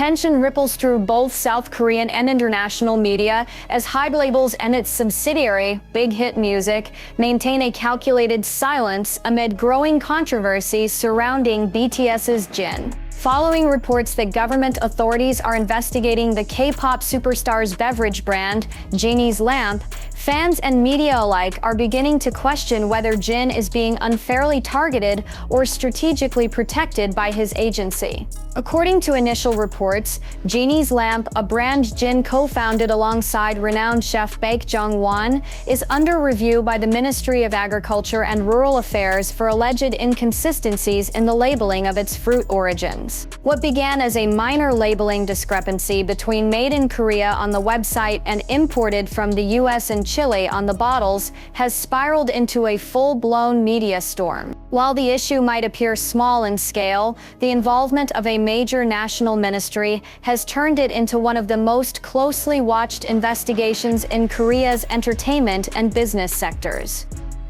Tension ripples through both South Korean and international media as HYBE labels and its subsidiary, BIGHIT Music, maintain a calculated silence amid growing controversy surrounding BTS's Jin. Following reports that government authorities are investigating the K-pop superstar's beverage brand, Genie's Lamp, fans and media alike are beginning to question whether Jin is being unfairly targeted or strategically protected by his agency. According to initial reports, Genie's Lamp, a brand Jin co-founded alongside renowned chef Baek Jong-won, is under review by the Ministry of Agriculture and Rural Affairs for alleged inconsistencies in the labeling of its fruit origins. What began as a minor labeling discrepancy between Made in Korea on the website and imported from the US and Chile on the bottles has spiraled into a full-blown media storm. While the issue might appear small in scale, the involvement of a major national ministry has turned it into one of the most closely watched investigations in Korea's entertainment and business sectors.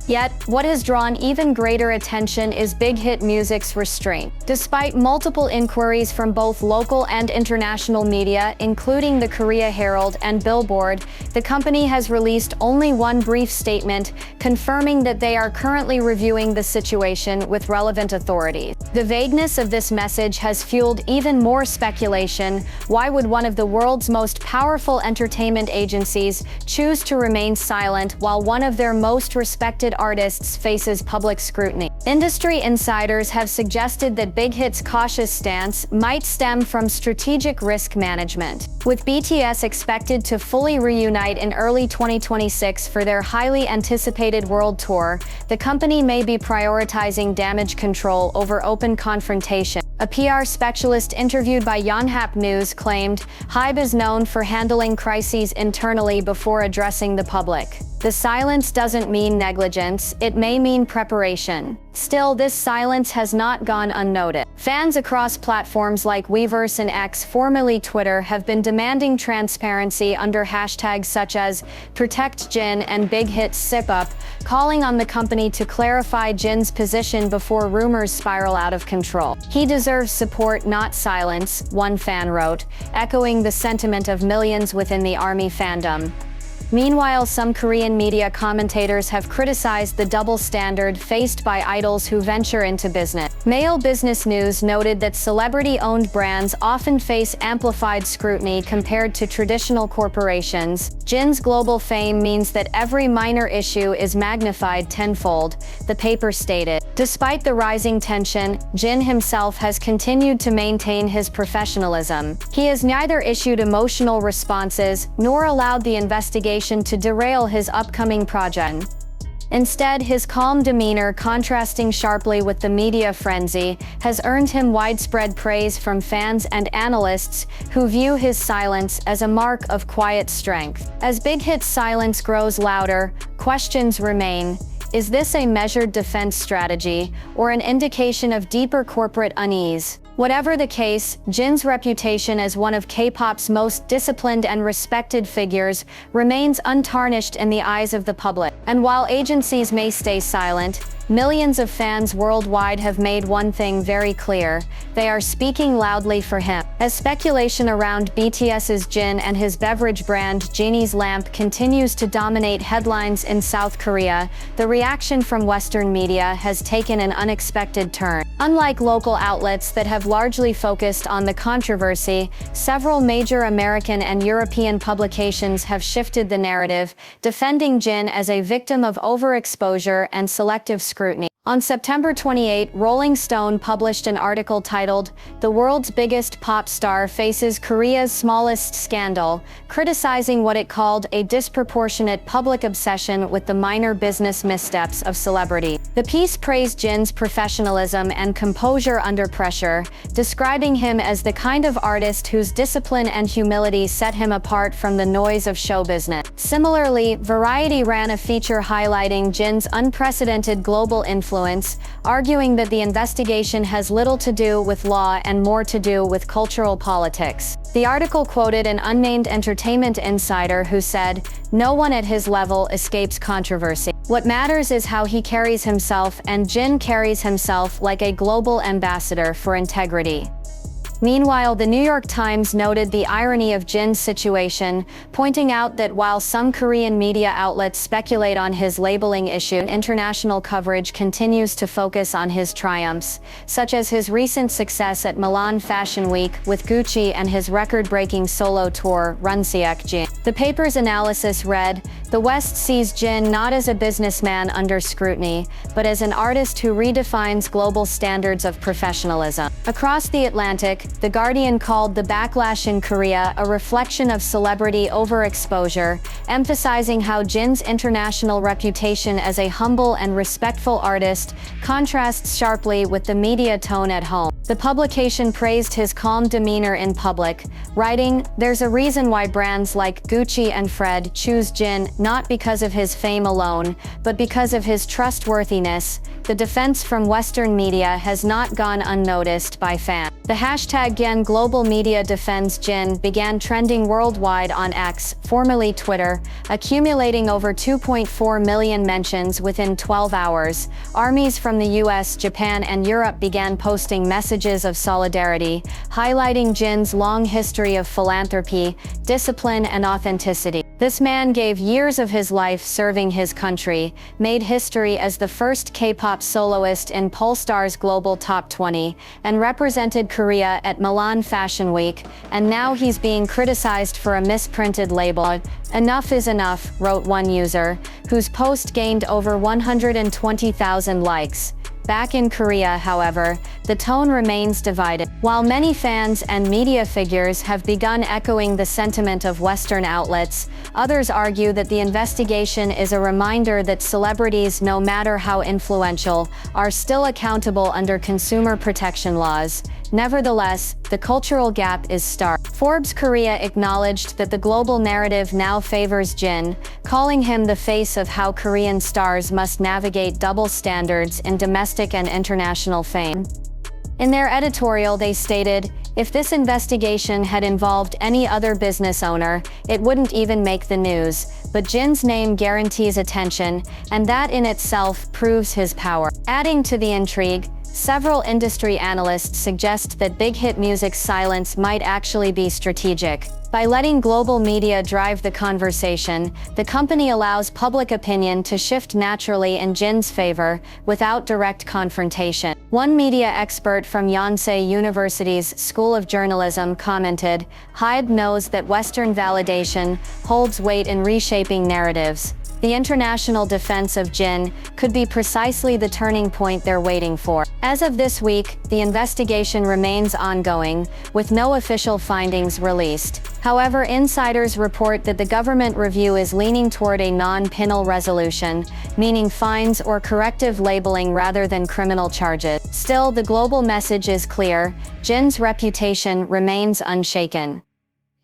Yet, what has drawn even greater attention is BIGHIT Music's restraint. Despite multiple inquiries from both local and international media, including the Korea Herald and Billboard, the company has released only one brief statement confirming that they are currently reviewing the situation with relevant authorities. The vagueness of this message has fueled even more speculation. Why would one of the world's most powerful entertainment agencies choose to remain silent while one of their most respected artists faces public scrutiny? Industry insiders have suggested that BIGHIT's cautious stance might stem from strategic risk management. With BTS expected to fully reunite in early 2026 for their highly anticipated world tour, the company may be prioritizing damage control over open confrontation. A PR specialist interviewed by Yonhap News claimed, HYBE is known for handling crises internally before addressing the public. The silence doesn't mean negligence, it may mean preparation. Still, this silence has not gone unnoticed. Fans across platforms like Weverse and X, formerly Twitter, have been demanding transparency under hashtags such as #ProtectJin and BIGHIT, calling on the company to clarify Jin's position before rumors spiral out of control. He deserves support, not silence, one fan wrote, echoing the sentiment of millions within the ARMY fandom. Meanwhile, some Korean media commentators have criticized the double standard faced by idols who venture into business. Mail Business News noted that celebrity-owned brands often face amplified scrutiny compared to traditional corporations. Jin's global fame means that every minor issue is magnified tenfold, the paper stated. Despite the rising tension, Jin himself has continued to maintain his professionalism. He has neither issued emotional responses nor allowed the investigation to derail his upcoming project. Instead, his calm demeanor, contrasting sharply with the media frenzy, has earned him widespread praise from fans and analysts who view his silence as a mark of quiet strength. As BIGHIT's silence grows louder, questions remain. Is this a measured defense strategy or an indication of deeper corporate unease? Whatever the case, Jin's reputation as one of K-pop's most disciplined and respected figures remains untarnished in the eyes of the public. And while agencies may stay silent, millions of fans worldwide have made one thing very clear: they are speaking loudly for him. As speculation around BTS's Jin and his beverage brand Genie's Lamp continues to dominate headlines in South Korea, the reaction from Western media has taken an unexpected turn. Unlike local outlets that have largely focused on the controversy, several major American and European publications have shifted the narrative, defending Jin as a victim of overexposure and selective scrutiny. On September 28, Rolling Stone published an article titled, "The World's Biggest Pop Star Faces Korea's Smallest Scandal," criticizing what it called a disproportionate public obsession with the minor business missteps of celebrity. The piece praised Jin's professionalism and composure under pressure, describing him as the kind of artist whose discipline and humility set him apart from the noise of show business. Similarly, Variety ran a feature highlighting Jin's unprecedented global influence, arguing that the investigation has little to do with law and more to do with cultural politics. The article quoted an unnamed entertainment insider who said, "No one at his level escapes controversy. What matters is how he carries himself, and Jin carries himself like a global ambassador for integrity." Meanwhile, the New York Times noted the irony of Jin's situation, pointing out that while some Korean media outlets speculate on his labeling issue, international coverage continues to focus on his triumphs, such as his recent success at Milan Fashion Week with Gucci and his record-breaking solo tour, Run Seokjin. The paper's analysis read, "The West sees Jin not as a businessman under scrutiny, but as an artist who redefines global standards of professionalism." Across the Atlantic, The Guardian called the backlash in Korea a reflection of celebrity overexposure, emphasizing how Jin's international reputation as a humble and respectful artist contrasts sharply with the media tone at home. The publication praised his calm demeanor in public, writing, "There's a reason why brands like Gucci and Fred choose Jin not because of his fame alone, but because of his trustworthiness. The defense from Western media has not gone unnoticed by fans." The hashtag Gen Global Media Defends Jin began trending worldwide on X, formerly Twitter, accumulating over 2.4 million mentions within 12 hours. Armies from the US, Japan, and Europe began posting messages of solidarity, highlighting Jin's long history of philanthropy, discipline, and authenticity. This man gave years of his life serving his country, made history as the first K-pop soloist in Polestar's Global Top 20, and represented Korea at Milan Fashion Week, and now he's being criticized for a misprinted label. "Enough is enough," wrote one user, whose post gained over 120,000 likes. Back in Korea, however, the tone remains divided. While many fans and media figures have begun echoing the sentiment of Western outlets, others argue that the investigation is a reminder that celebrities, no matter how influential, are still accountable under consumer protection laws. Nevertheless, the cultural gap is stark. Forbes Korea acknowledged that the global narrative now favors Jin, calling him the face of how Korean stars must navigate double standards in domestic and international fame. In their editorial, they stated, "If this investigation had involved any other business owner, it wouldn't even make the news. But Jin's name guarantees attention, and that in itself proves his power." Adding to the intrigue, several industry analysts suggest that Big Hit Music's silence might actually be strategic. By letting global media drive the conversation, the company allows public opinion to shift naturally in Jin's favor, without direct confrontation. One media expert from Yonsei University's School of Journalism commented, "Hyde knows that Western validation holds weight in reshaping narratives. The international defense of Jin could be precisely the turning point they're waiting for." As of this week, the investigation remains ongoing, with no official findings released. However, insiders report that the government review is leaning toward a non-penal resolution, meaning fines or corrective labeling rather than criminal charges. Still, the global message is clear: Jin's reputation remains unshaken.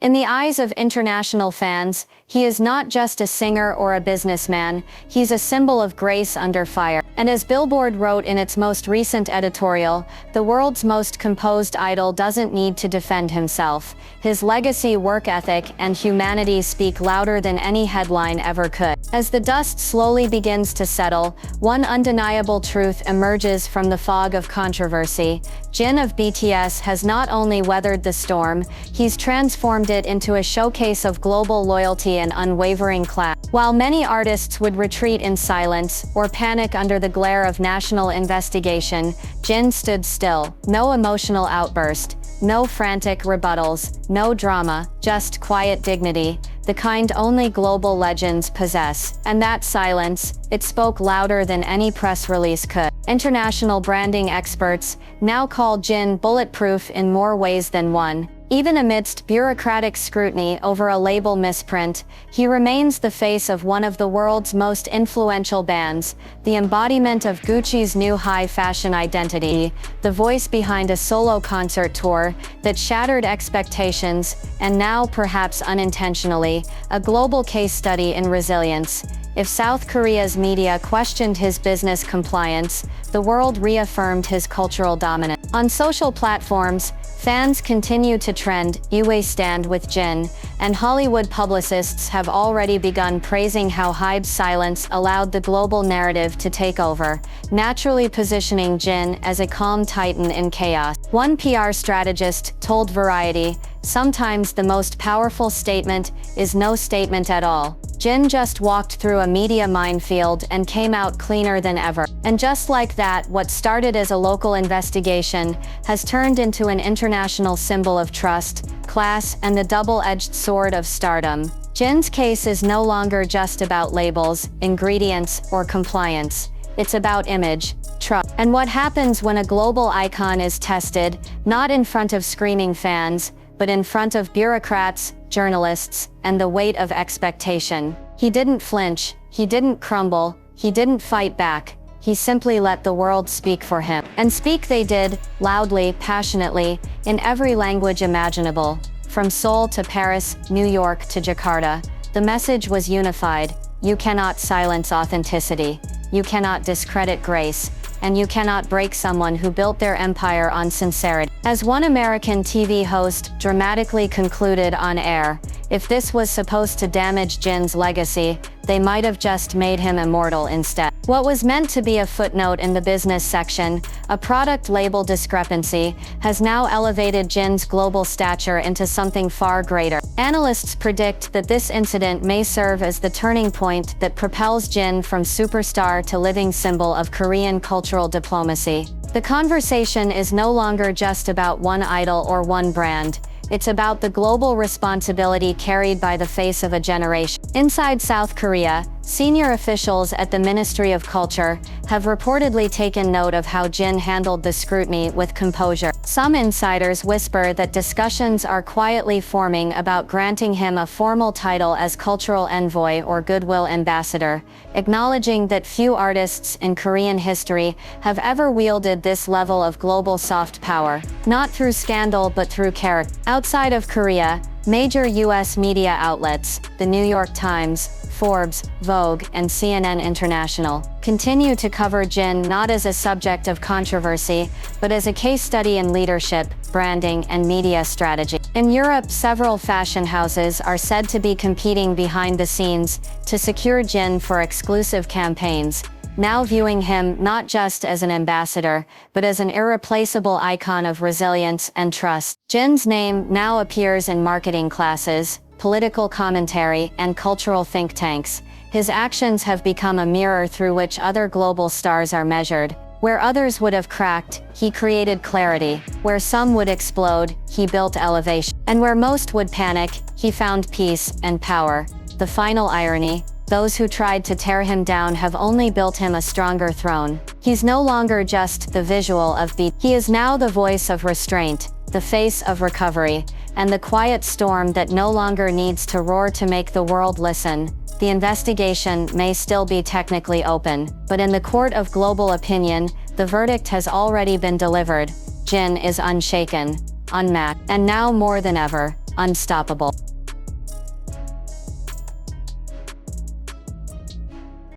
In the eyes of international fans, he is not just a singer or a businessman, he's a symbol of grace under fire. And as Billboard wrote in its most recent editorial, the world's most composed idol doesn't need to defend himself. His legacy, work ethic, and humanity speak louder than any headline ever could. As the dust slowly begins to settle, one undeniable truth emerges from the fog of controversy. Jin of BTS has not only weathered the storm, he's transformed it into a showcase of global loyalty and unwavering class. While many artists would retreat in silence or panic under the glare of national investigation, Jin stood still. No emotional outburst, no frantic rebuttals, no drama, just quiet dignity, the kind only global legends possess. And that silence, it spoke louder than any press release could. International branding experts now call Jin bulletproof in more ways than one. Even amidst bureaucratic scrutiny over a label misprint, he remains the face of one of the world's most influential bands, the embodiment of Gucci's new high-fashion identity, the voice behind a solo concert tour that shattered expectations, and now, perhaps unintentionally, a global case study in resilience. If South Korea's media questioned his business compliance, the world reaffirmed his cultural dominance. On social platforms, Fans continue to trend, "Yue stand with Jin," and Hollywood publicists have already begun praising how Hybe's silence allowed the global narrative to take over, naturally positioning Jin as a calm titan in chaos. One PR strategist told Variety, "Sometimes the most powerful statement is no statement at all. Jin just walked through a media minefield and came out cleaner than ever." And just like that, what started as a local investigation has turned into an international symbol of trust, class, and the double-edged sword of stardom. Jin's case is no longer just about labels, ingredients, or compliance. It's about image, trust, and what happens when a global icon is tested, not in front of screaming fans, but in front of bureaucrats, journalists, and the weight of expectation. He didn't flinch, he didn't crumble, he didn't fight back. He simply let the world speak for him. And speak they did, loudly, passionately, in every language imaginable. From Seoul to Paris, New York to Jakarta, the message was unified. You cannot silence authenticity. You cannot discredit grace. And you cannot break someone who built their empire on sincerity. As one American TV host dramatically concluded on air, if this was supposed to damage Jin's legacy, they might have just made him immortal instead. What was meant to be a footnote in the business section, a product label discrepancy, has now elevated Jin's global stature into something far greater. Analysts predict that this incident may serve as the turning point that propels Jin from superstar to living symbol of Korean cultural diplomacy. The conversation is no longer just about one idol or one brand. It's about the global responsibility carried by the face of a generation. Inside South Korea, senior officials at the Ministry of Culture have reportedly taken note of how Jin handled the scrutiny with composure. Some insiders whisper that discussions are quietly forming about granting him a formal title as cultural envoy or goodwill ambassador, acknowledging that few artists in Korean history have ever wielded this level of global soft power, not through scandal but through character. Outside of Korea, major U.S. media outlets, the New York Times, Forbes, Vogue, and CNN International, continue to cover Jin not as a subject of controversy, but as a case study in leadership, branding, and media strategy. In Europe, several fashion houses are said to be competing behind the scenes to secure Jin for exclusive campaigns, now viewing him not just as an ambassador, but as an irreplaceable icon of resilience and trust. Jin's name now appears in marketing classes, political commentary, and cultural think tanks. His actions have become a mirror through which other global stars are measured. Where others would have cracked, he created clarity. Where some would explode, he built elevation. And where most would panic, he found peace and power. The final irony: those who tried to tear him down have only built him a stronger throne. He's no longer just the visual of BTS. He is now the voice of restraint, the face of recovery, and the quiet storm that no longer needs to roar to make the world listen. The investigation may still be technically open, but in the court of global opinion, the verdict has already been delivered. Jin is unshaken, unmatched, and now more than ever, unstoppable.